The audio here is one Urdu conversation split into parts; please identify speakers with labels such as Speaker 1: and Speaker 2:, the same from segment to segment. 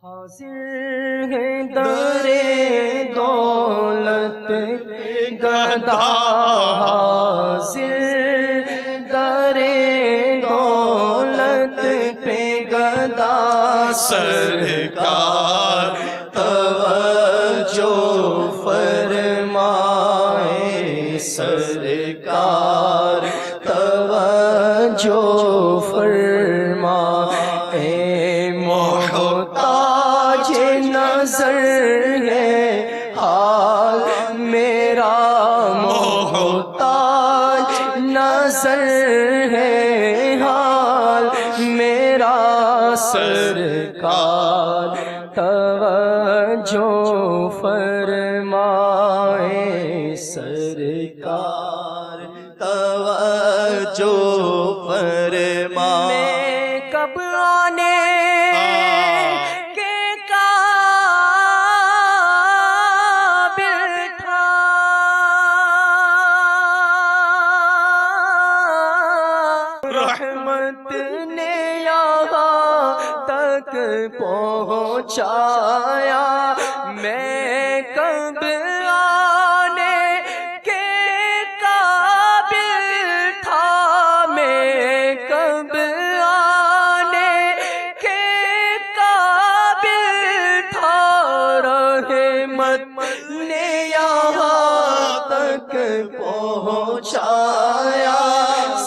Speaker 1: حاضر ہے در دولت گدا، حاضر در دولت پہ گدا،
Speaker 2: سرکار توجہ فرمائے، سرکار توجہ فرمائے، محتاج نظر ہے حال میرا، محتاج نظر ہے حال میرا، سرکار توجہ فرمائے، سرکار توجہ فرمائے۔
Speaker 1: میں کب آنے کے قابل تھا، رحمت نے یہاں تک پہنچایا، میں کب آنے کے قابل تھا، میں کب آنے کے قابل تھا، رحمت نے یہاں تک پہنچایا،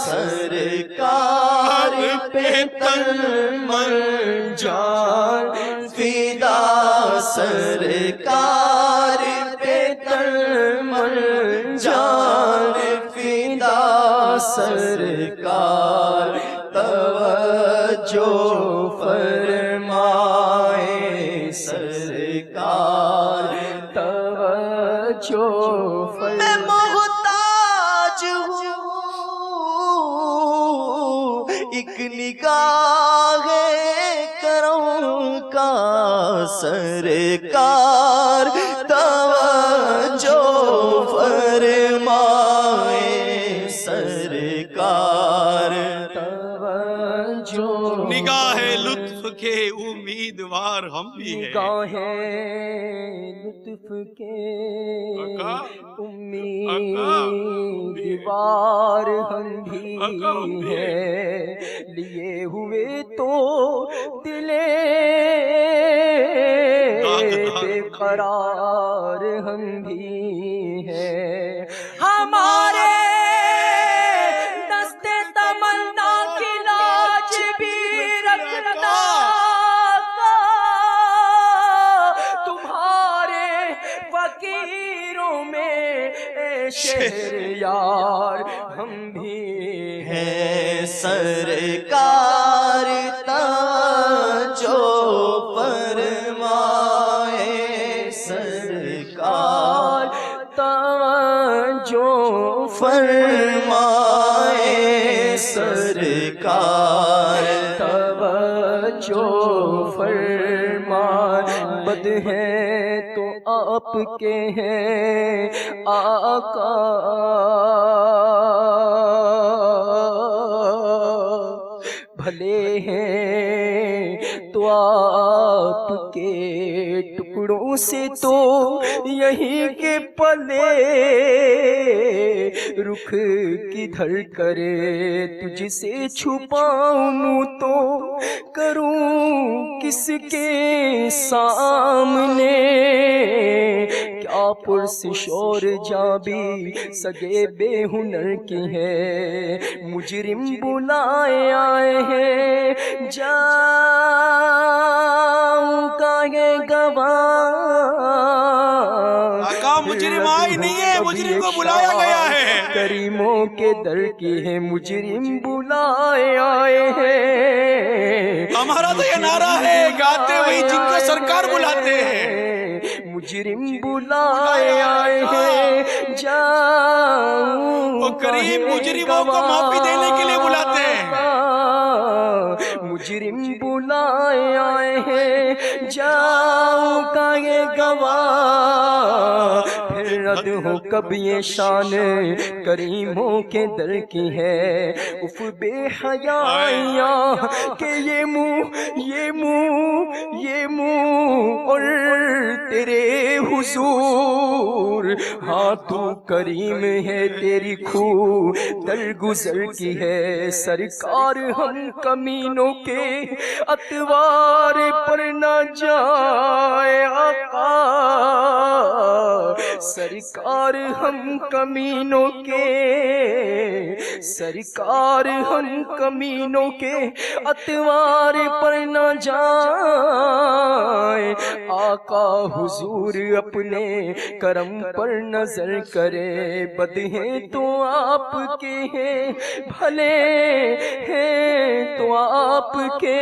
Speaker 2: سرکار پہ تن من جان فدا، سرکار پہ تن من جان فدا، سرکار توجہ فرمائے، سرکار توجہ فرمائے۔ میں محتاج ہوں ایک نگاہ کرم کا، سرکار توجہ فرمائے، سرکار توجہ۔ نگاہ لطف کے امیدوار ہم بھی ہیں،
Speaker 1: نگاہ لطف کے امیدوار ہم بھی ہیں، لیے ہوئے تو دل بے قرار ہم بھی ہیں، ہمارے دست تمنا کی لاج بھی رکھنا کا، تمہارے فقیروں میں شہریار ہم بھی
Speaker 2: ہیں، سرکار توجہ فرمائے، سرکار
Speaker 1: توجہ
Speaker 2: فرمائے، سرکار
Speaker 1: توجہ فرمائے۔ بد ہیں تو آپ کے ہیں آقا، بھلے ہیں تو آپ کے ٹکڑوں سے تو یہیں کے پلے، رخ کدھر کرے تجھ سے چھپاؤں منہ تو کروں کس کے سامنے، کیا پرسش اور جاں بھی سگے بے ہنر کی ہے، مجرم بلائے آئے ہیں جاؤں کا یہ گواہ،
Speaker 2: آقا مجرم آئی نہیں ہے، مجرم کو بلایا گیا ہے،
Speaker 1: کریموں کے در کی ہے، مجرم بلائے آئے ہیں،
Speaker 2: ہمارا تو یہ نعرہ ہے گاتے وہی جن کو سرکار بلاتے ہیں،
Speaker 1: مجرم بلائے آئے ہیں جاؤں
Speaker 2: وہ کریم مجرموں کو معافی دینے کے لیے بلاتے ہیں،
Speaker 1: مجرم بلائے آئے ہیں جاؤں گا یہ گواہ، پھر رد ہو کب یہ شان کریموں کے در کی ہے۔ اف بے حیائیاں کہ یہ منہ اور تیرے حضور، ہاں تو کریم ہے تیری خو درگزر کی ہے۔ سرکار ہم کمینوں کے اتوار پر نہ جائے آقا، سرکار ہم کمینوں کے اتوار پر نہ جائے آقا، حضور اپنے کرم پر نظر کرے۔ بد ہیں تو آپ کے ہیں، بھلے ہیں تو آپ کے،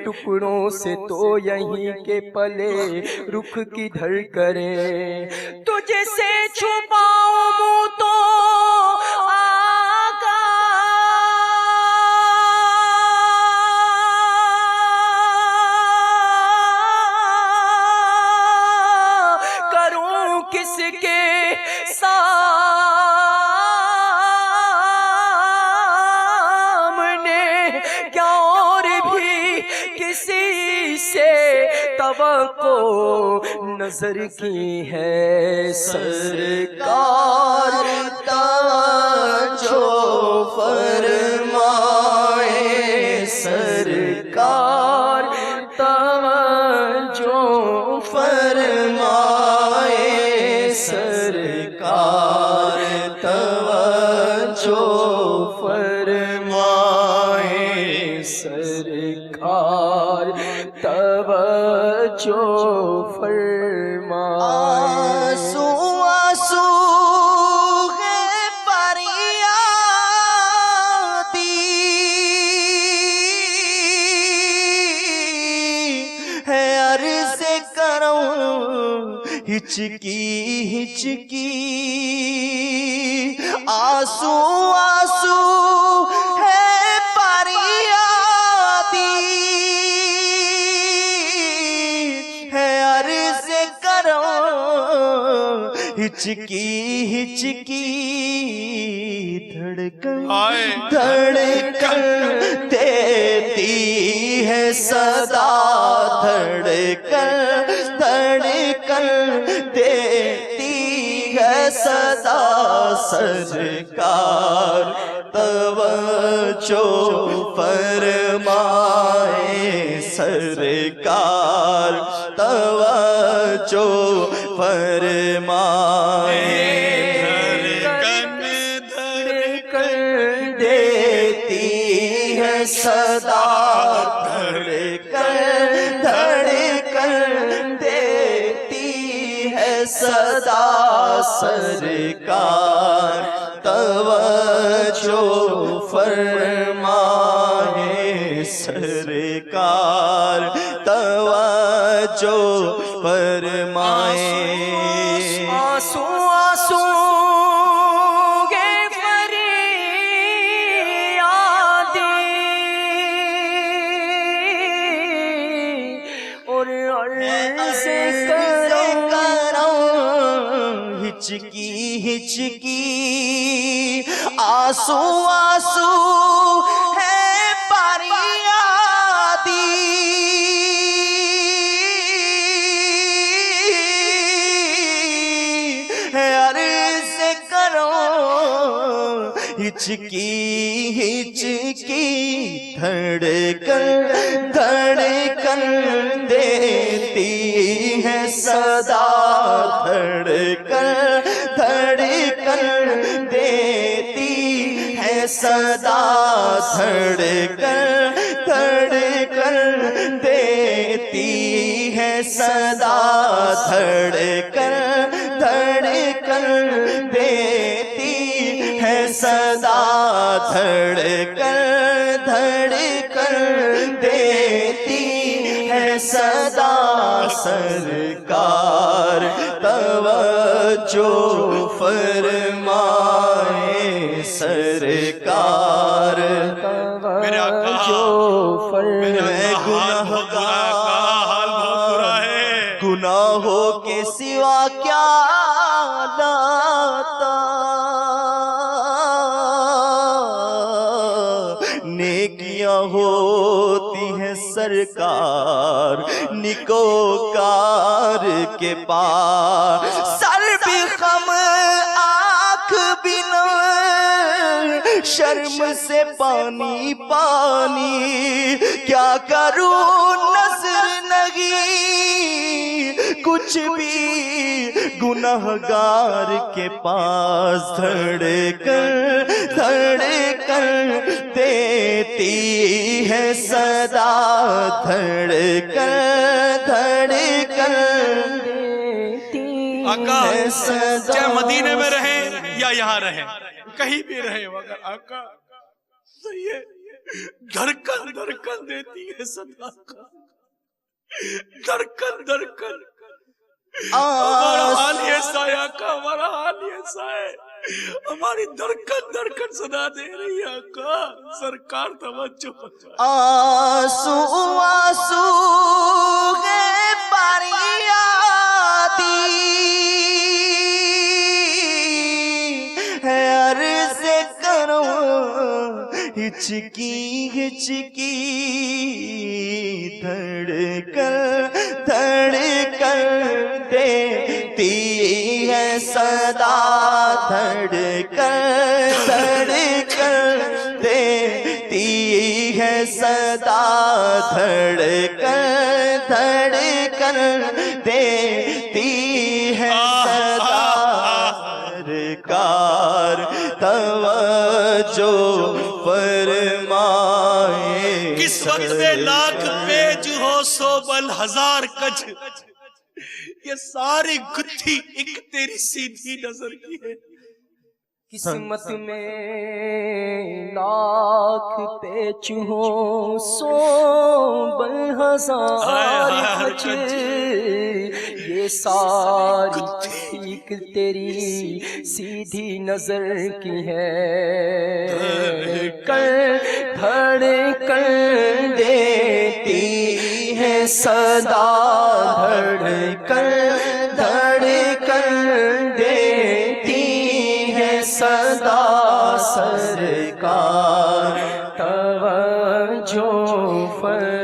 Speaker 1: ٹکڑوں سے تو یہیں کے پلے رخ کدھر کرے۔ تجھ سے چھپاؤں منہ تو آقا، کروں کس کے سامنے، کیا اور بھی کسی سے توقع نظر کی ہے۔ سرکار توجہ فرمائے، سرکار توجہ فرمائے، سرکار توجہ فرمائے، سرکار توجہ فرمائے۔ آنسو آنسو ہے فریادی ہے، عرض کروں ہچکی ہچکی، آنسو آنسو ہے فریادی ہے، عرض کروں ہچکی ہچکی، دھڑکن دھڑکن دیتی ہے صدا، دھڑکن دھڑکن دیتی ہے صدا، سرکار توجہ فرمائے، سرکار توجہ فرمائے، دھڑکن دیتی ہے صدا، دھڑکن دھڑکن دیتی ہے صدا، سرکار توجہ فرمائے، سرکار توجہ فرمائے۔ آنسو آنسو گے فریادی اور عرض کروں ہچکی ہچکی، آنسو آنسو ہے فریادی ہے، عرض کروں ہچکی ہچکی، دھڑکن دھڑکن دیتی ہے صدا، دھڑکن دھڑکن دیتی ہے صدا، دھڑکن دھڑکن دیتی ہے صدا، دھڑکن دھڑکن دیتی ہے صدا، دھڑکن دھڑکن دیتی ہے صدا، سرکار توجہ فرمائے، سرکار توجہ فرمائے۔ گنہگار
Speaker 3: گناہوں کے سوا کیا لاتا، نیکیاں ہوتی ہیں سرکار نیکوکار کے پاس، سر بھی خم آنکھ بھی نم، شرم سے پانی پانی، کیا کروں نظر نہیں کچھ بھی گناہگار کے پاس، دھڑکن دھڑکن دیتی ہے صدا، دھڑکن دھڑکن
Speaker 2: آقا چاہے مدینے میں رہیں یا یہاں رہیں، کہیں بھی رہیں، مگر آقا صحیح ہے، دھڑکن دھڑکن دیتی ہے صدا، دھڑکن دھڑکن۔ ہمارا حال ہی ایسا ہے آقا، ہمارا حال ہی ایسا ہے، ہماری دھڑکن دھڑکن صدا دے رہی ہے آقا، سرکار توجہ فرمائے۔
Speaker 3: آنسو آنسو گے فریادی ہے، عرض کروں ہچکی ہچکی، دھڑکن دھڑکن دیتی ہے صدا، دھڑکن دھڑکن دیتی ہے صدا، دھڑکن دھڑکن دیتی ہے صدا، سرکار توجہ فرمائے۔
Speaker 2: کس وقت میں لاکھ پیج ہو سو بل ہزار کج، یہ ساری گتھی ایک تیری سیدھی نظر کی ہے۔
Speaker 1: قسمت میں لاکھ پیچ ہو سو بل ہزار کج، یہ ساری ٹھیک تیری سیدھی نظر کی ہے، دھڑکن دیتی ہے صدا، دھڑکن دھڑکن دیتی ہے صدا، سرکار توجہ فرمائے۔